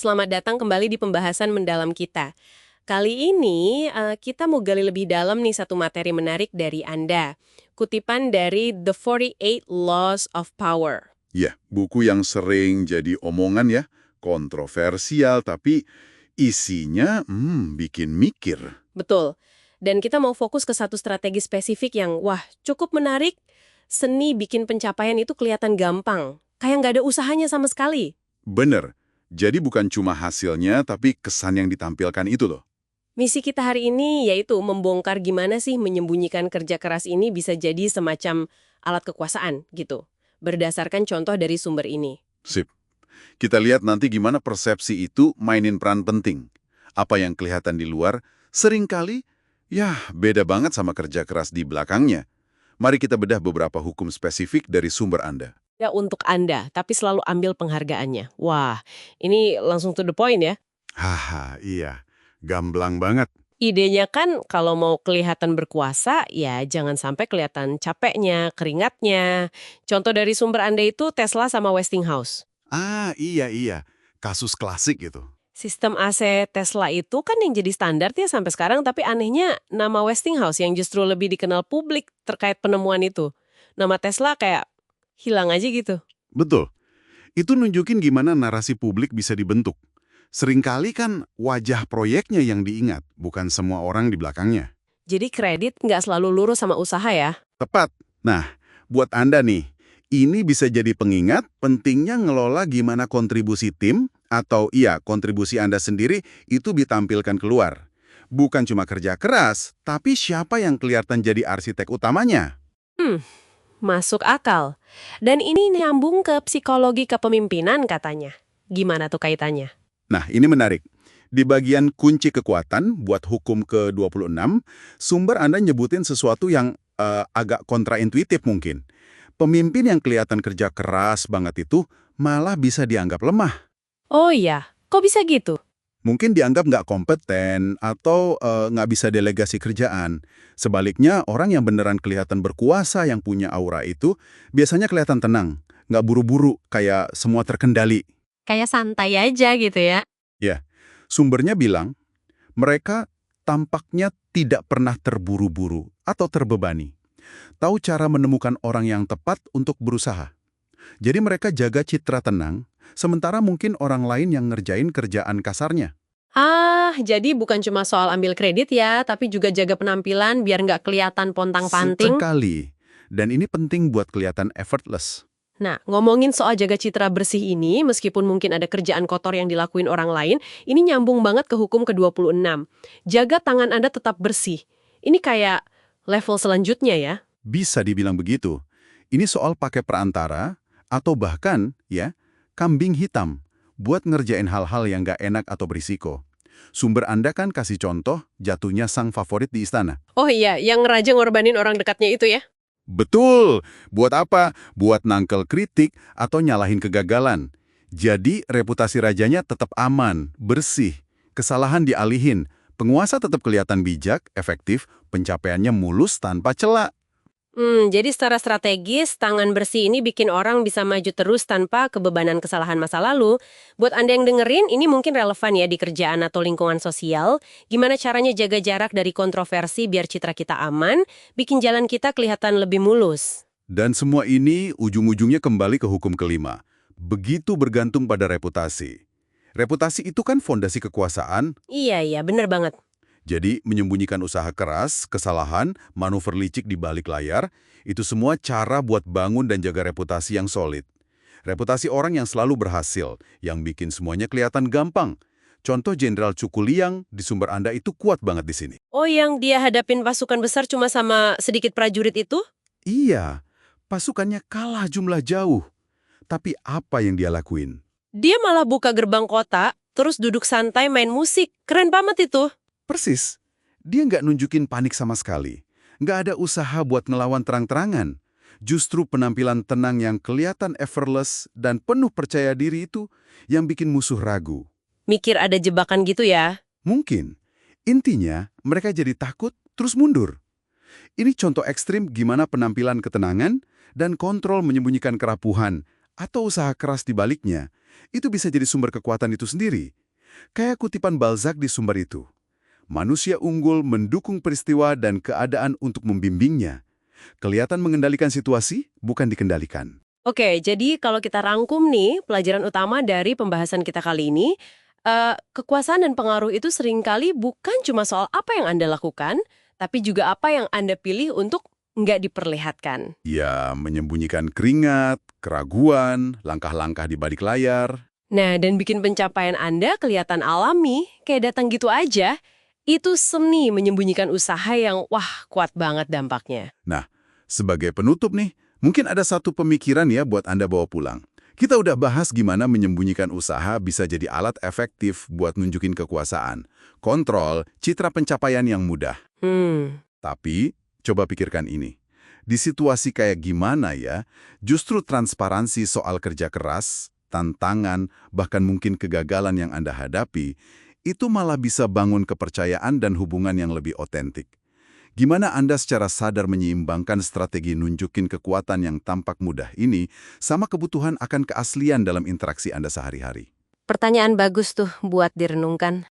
Selamat datang kembali di pembahasan mendalam kita. Kali ini kita mau gali lebih dalam nih satu materi menarik dari Anda. Kutipan dari The 48 Laws of Power. Ya, buku yang sering jadi omongan ya, kontroversial tapi isinya bikin mikir. Betul. Dan kita mau fokus ke satu strategi spesifik yang, wah, cukup menarik. Seni bikin pencapaian itu kelihatan gampang. Kayak nggak ada usahanya sama sekali. Bener, jadi bukan cuma hasilnya tapi kesan yang ditampilkan itu loh. Misi kita hari ini yaitu membongkar gimana sih menyembunyikan kerja keras ini bisa jadi semacam alat kekuasaan gitu. Berdasarkan contoh dari sumber ini. Sip, kita lihat nanti gimana persepsi itu mainin peran penting. Apa yang kelihatan di luar, seringkali, ya beda banget sama kerja keras di belakangnya. Mari kita bedah beberapa hukum spesifik dari sumber Anda. Ya untuk Anda, tapi selalu ambil penghargaannya. Wah, ini langsung to the point ya. Haha, iya. Gamblang banget. Idenya kan kalau mau kelihatan berkuasa, ya jangan sampai kelihatan capeknya, keringatnya. Contoh dari sumber Anda itu Tesla sama Westinghouse. Ah, iya. Kasus klasik gitu. Sistem AC Tesla itu kan yang jadi standar ya sampai sekarang, tapi anehnya nama Westinghouse yang justru lebih dikenal publik terkait penemuan itu. Nama Tesla kayak hilang aja gitu. Betul. Itu nunjukin gimana narasi publik bisa dibentuk. Seringkali kan wajah proyeknya yang diingat, bukan semua orang di belakangnya. Jadi kredit nggak selalu lurus sama usaha ya. Tepat. Nah, buat Anda nih, ini bisa jadi pengingat pentingnya ngelola gimana kontribusi tim atau kontribusi Anda sendiri itu ditampilkan keluar. Bukan cuma kerja keras, tapi siapa yang kelihatan jadi arsitek utamanya. Masuk akal. Dan ini nyambung ke psikologi kepemimpinan katanya. Gimana tuh kaitannya? Nah, ini menarik. Di bagian kunci kekuatan buat hukum ke-26, sumber Anda nyebutin sesuatu yang agak kontraintuitif mungkin. Pemimpin yang kelihatan kerja keras banget itu malah bisa dianggap lemah. Oh iya, kok bisa gitu? Mungkin dianggap nggak kompeten atau nggak bisa delegasi kerjaan. Sebaliknya, orang yang beneran kelihatan berkuasa yang punya aura itu biasanya kelihatan tenang, nggak buru-buru, kayak semua terkendali. Kayak santai aja gitu ya. Ya, sumbernya bilang, mereka tampaknya tidak pernah terburu-buru atau terbebani. Tahu cara menemukan orang yang tepat untuk berusaha. Jadi mereka jaga citra tenang, sementara mungkin orang lain yang ngerjain kerjaan kasarnya. Ah, jadi bukan cuma soal ambil kredit ya, tapi juga jaga penampilan biar nggak kelihatan pontang-panting. Sekali. Dan ini penting buat kelihatan effortless. Nah, ngomongin soal jaga citra bersih ini, meskipun mungkin ada kerjaan kotor yang dilakuin orang lain, ini nyambung banget ke hukum ke-26. Jaga tangan Anda tetap bersih. Ini kayak level selanjutnya ya. Bisa dibilang begitu. Ini soal pakai perantara, atau bahkan, kambing hitam, buat ngerjain hal-hal yang nggak enak atau berisiko. Sumber Anda kan kasih contoh jatuhnya sang favorit di istana. Oh iya, yang raja ngorbanin orang dekatnya itu ya. Betul! Buat apa? Buat nangkel kritik atau nyalahin kegagalan. Jadi reputasi rajanya tetap aman, bersih. Kesalahan dialihin. Penguasa tetap kelihatan bijak, efektif, pencapaiannya mulus tanpa celah. Jadi secara strategis, tangan bersih ini bikin orang bisa maju terus tanpa kebebanan kesalahan masa lalu. Buat Anda yang dengerin, ini mungkin relevan ya di kerjaan atau lingkungan sosial. Gimana caranya jaga jarak dari kontroversi biar citra kita aman, bikin jalan kita kelihatan lebih mulus. Dan semua ini ujung-ujungnya kembali ke hukum kelima. Begitu bergantung pada reputasi. Reputasi itu kan fondasi kekuasaan. Iya, bener banget. Jadi, menyembunyikan usaha keras, kesalahan, manuver licik di balik layar, itu semua cara buat bangun dan jaga reputasi yang solid. Reputasi orang yang selalu berhasil, yang bikin semuanya kelihatan gampang. Contoh Jenderal Cukuliang di sumber Anda itu kuat banget di sini. Oh, yang dia hadapin pasukan besar cuma sama sedikit prajurit itu? Iya, pasukannya kalah jumlah jauh. Tapi apa yang dia lakuin? Dia malah buka gerbang kota, terus duduk santai main musik. Keren banget itu. Persis, dia nggak nunjukin panik sama sekali. Nggak ada usaha buat ngelawan terang-terangan. Justru penampilan tenang yang kelihatan effortless dan penuh percaya diri itu yang bikin musuh ragu. Mikir ada jebakan gitu ya? Mungkin. Intinya, mereka jadi takut terus mundur. Ini contoh ekstrim gimana penampilan ketenangan dan kontrol menyembunyikan kerapuhan atau usaha keras di baliknya itu bisa jadi sumber kekuatan itu sendiri. Kayak kutipan Balzac di sumber itu. Manusia unggul mendukung peristiwa dan keadaan untuk membimbingnya. Kelihatan mengendalikan situasi, bukan dikendalikan. Oke, jadi kalau kita rangkum nih, pelajaran utama dari pembahasan kita kali ini, kekuasaan dan pengaruh itu seringkali bukan cuma soal apa yang Anda lakukan, tapi juga apa yang Anda pilih untuk nggak diperlihatkan. Ya, menyembunyikan keringat, keraguan, langkah-langkah di balik layar. Nah, dan bikin pencapaian Anda kelihatan alami, kayak datang gitu aja, itu seni menyembunyikan usaha yang, wah, kuat banget dampaknya. Nah, sebagai penutup nih, mungkin ada satu pemikiran ya buat Anda bawa pulang. Kita udah bahas gimana menyembunyikan usaha bisa jadi alat efektif buat nunjukin kekuasaan, kontrol, citra pencapaian yang mudah. Tapi, coba pikirkan ini. Di situasi kayak gimana ya, justru transparansi soal kerja keras, tantangan, bahkan mungkin kegagalan yang Anda hadapi, itu malah bisa bangun kepercayaan dan hubungan yang lebih otentik. Gimana Anda secara sadar menyeimbangkan strategi nunjukin kekuatan yang tampak mudah ini sama kebutuhan akan keaslian dalam interaksi Anda sehari-hari? Pertanyaan bagus tuh buat direnungkan.